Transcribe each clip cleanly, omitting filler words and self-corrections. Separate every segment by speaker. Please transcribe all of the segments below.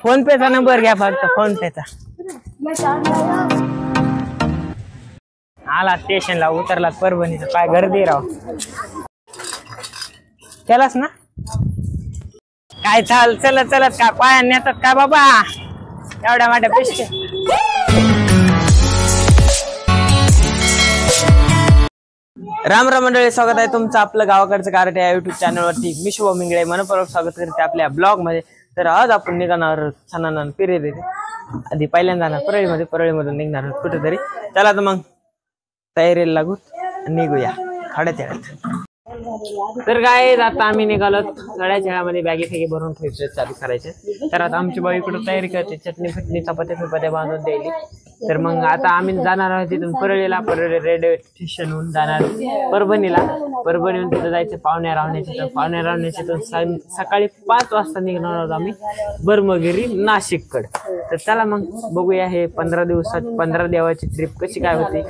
Speaker 1: Phone पेचा number घ्या फक्त, फोन पेचा. आला स्टेशनला, उतरला परभणीचं. काय गर्दी राव. केलास ना काय? चलत चलत काय पाया नेतात का बाबा एवढ्या मोठ्या पिशव्या? राम राम मंडळी, स्वागत आहे तुमचं आपलं गावाकडचं कारट या युट्यूब चॅनलवरती. मी शुभम इंगळे मनपूर्वक स्वागत करते आपल्या ब्लॉग मध्ये. तर आज आपण निघणार छान पिरेरे. आधी पहिल्यांदा जाणार परळीमध्ये, परळीमधून निघणार कुठेतरी. चला तर मग तयारीला लागू, निघूया खाड्यात येण्यात. तर काय आता आम्ही निघालो गड्याच्या खेळामध्ये बॅगी फेगी भरून ठेवायचे, चालू करायचे. तर आता आमची बाई इकडे तयारी करते, चटणी फिटणी चपात्या फिपात्या बांधून द्यायली. तर मग आता आम्ही जाणार आहोत तिथून परळीला, परळी रेल्वे स्टेशनहून जाणार परभणीला. परभणीहून तिथं जायचं पाहुण्या रावण्याच्या. पाहुण्या रावण्याच्या सकाळी 5 वाजता निघणार आहोत आम्ही ब्रह्मगिरी नाशिककडे. तर चला मग बघूया हे 15 दिवसात 15 देवाची ट्रिप कशी काय होती.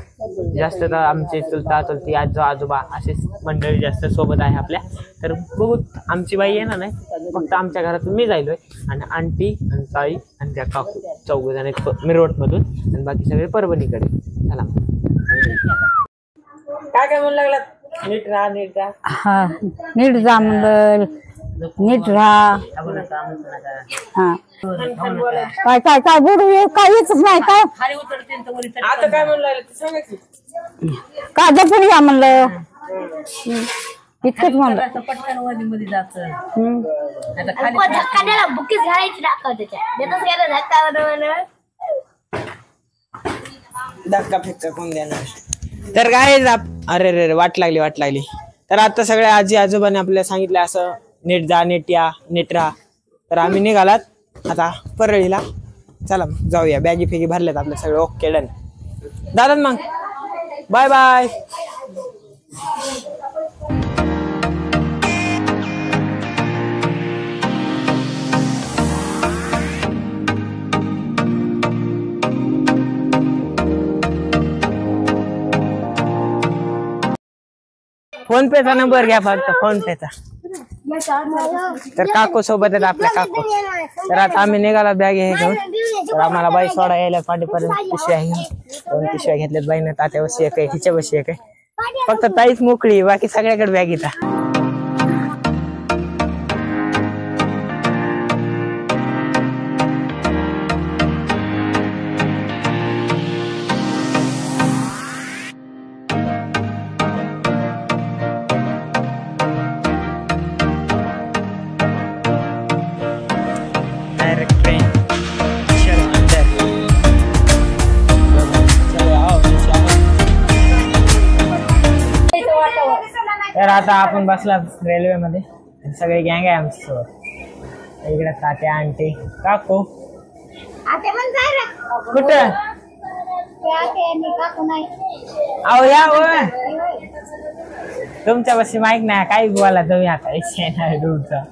Speaker 1: जास्त तर आमचे चुलता चुलती आजोबा असे मंडळी जास्त सोबत आहे आपल्या. तर बघू, आमची बाई येणार नाही, फक्त आमच्या घरातून मी जायलोय आणि आंटी आणि ताई आणि त्या काकू 4 जण मिरवट मधून, आणि बाकी सगळे परभणीकडे. चला काय म्हणू लागला? नीट राहा, नीट राहा.
Speaker 2: हा, नीट जा म्हणलं, नीट राहा. हा, काय काय काय बोलू, काय येतच नाही काय.
Speaker 1: आता काय म्हणू लागलं सांगा की.
Speaker 2: काय जपून या म्हणलं, इतकंच म्हणलं.
Speaker 1: धक्का फेक्का कोण देणार. तर काय अरे रे वाट लागली. तर आता सगळ्या आजी आजोबाने आपल्याला सांगितलं असं नीट जा, नीट या, नीट राहा. तर आम्ही निघालात आता परळीला. चला जाऊया, बॅगी फेगी भरल्यात आपल्या सगळे. ओके डन दादा, मग बाय बाय. फोन पेचा नंबर घ्या फक्त, फोन पेचा. तर काकू सोबत आहेत आपल्या काकू. तर आता आम्ही निघाला बॅग हे घेऊन. तर आम्हाला बाई सोडा यायला पाठीपर्यंत पिशव्या घेऊन 2 पिशव्या घेतल्यात बाईने. तात्या बशी एक आहे, हिच्या बशी एक आहे. फक्त ताईच मोकळी, बाकी सगळ्याकडे बॅग येतात. तर आता आपण बसला रेल्वे मध्ये, सगळे गँग आहे आमच्या सोबत. इकडे तात्या, आंटी, काकू. कुठं अहो या तुमच्या बशी माहित नाही काही बोला तुम्ही. आता विषय नाही दूरचा,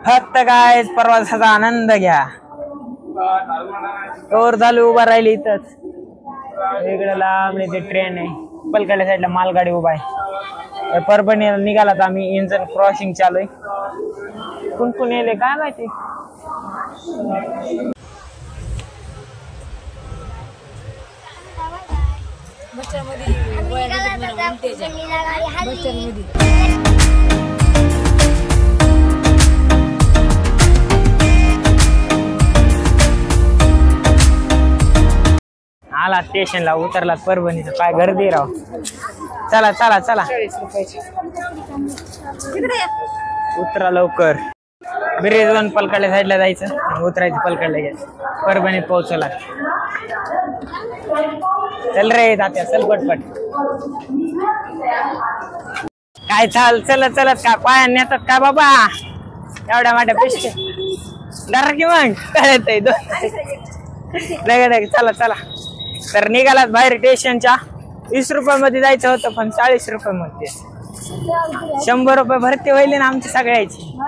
Speaker 1: फक्त काय प्रवासाचा आनंद घ्या. तोवर झालं उभा राहिली इथंच. इकडे लांब ते ट्रेन आहे, पलकडल्या साईडला मालगाडी उभा आहे. परभणीला निघालात आम्ही, इंजन क्रॉसिंग चालू आहे. कोण येले काय माहिती. आला स्टेशनला, उतरला परभणीचं. काय गर्दी राव. चला चला चला, उतरा लवकर. ब्रिजवन पलकडल्या साईडला जायचं, उतरायचं पलकडल्या घ्यायचं. परभणीत पोहोचला. चल रे तात्या, चल पटपट. काय चलत चलत काय पाया नेतात का बाबा एवढ्या मोठ्या पिशव्या? डर की मग कळत आहे. चला चला. तर निघालात बाहेर स्टेशनच्या. 20 रुपयामध्ये जायचं होतं, पण 40 रुपये मध्ये. 100 रुपये भरती व्हायली ना आमची सगळ्याची.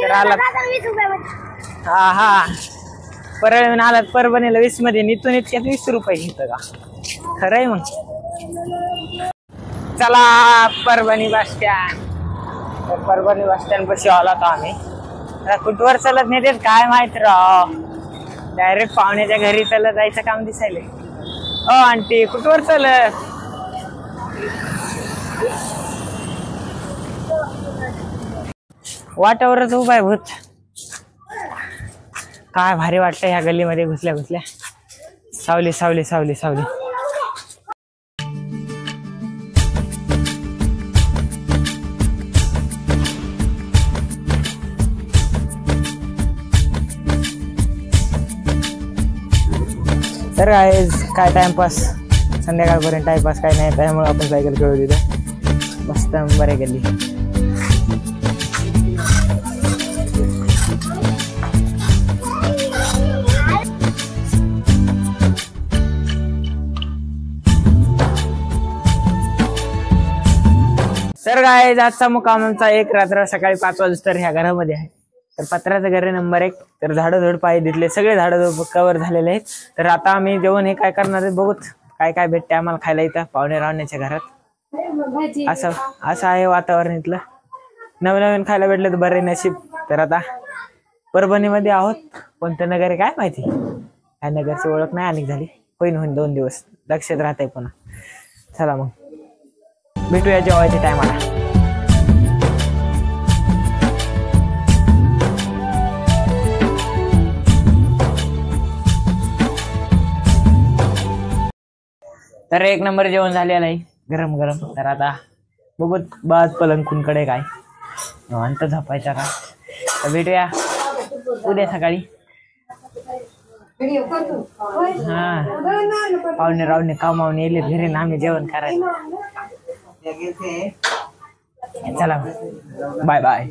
Speaker 1: तर आलात, हा परळीहून आलात परभणीला 20 मध्ये, इथून इतक्यात 20 रुपये घेत का? खरंय मग. चला Parbhani bus stand. Parbhani bus stand पाशी आलात आम्ही. कुठवर चलत नेते काय माहित राव. डायरेक्ट पाहुण्याच्या घरी चला जायचं काम दिसायले. आंटी कुठवर चलत? वाटावरच उभा आहे भूत. काय भारी वाटतं ह्या गल्लीमध्ये घुसल्या घुसल्या. सावली सावली सावली सावली. तर काय टाइमपास, संध्याकाळपर्यंत टाइमपास काय नाही, त्यामुळे आपण सायकल खेळू तिथं मस्त बरे गेली. तर काय आजचा मुक्काम आमचा एक रात्र सकाळी 5 वाजता ह्या घरामध्ये आहे. तर पत्र्याचं घर आहे नंबर 1. तर झाडं पाय दिसले, सगळे झाडं कव्हर झालेले आहेत. तर आता आम्ही जेवण हे काय करणार आहे बघूत. काय काय भेटते आम्हाला खायला इथं पाहुणे रावण्याच्या घरात. असं आहे वातावरण इथलं. नवीन खायला भेटलं तर बरे नशीब. तर आता परभणीमध्ये आहोत. कोणतं नगर आहे काय माहिती, काय नगरची ओळख नाही अनेक झाली. होईन 2 दिवस लक्षात राहत आहे पुन्हा. चला मग भेटूया जेवायच्या टायमाला. तर 1 नंबर जेवण झालेलं आहे गरम गरम. तर आता बघत बाज पलंकूनकडे काय निवांत झोपायचा का. तर भेटूया उद्या सकाळी. हा पाहुणे रावणे कामावून येले घरी ना आम्ही जेवण करायला. चला बाय बाय.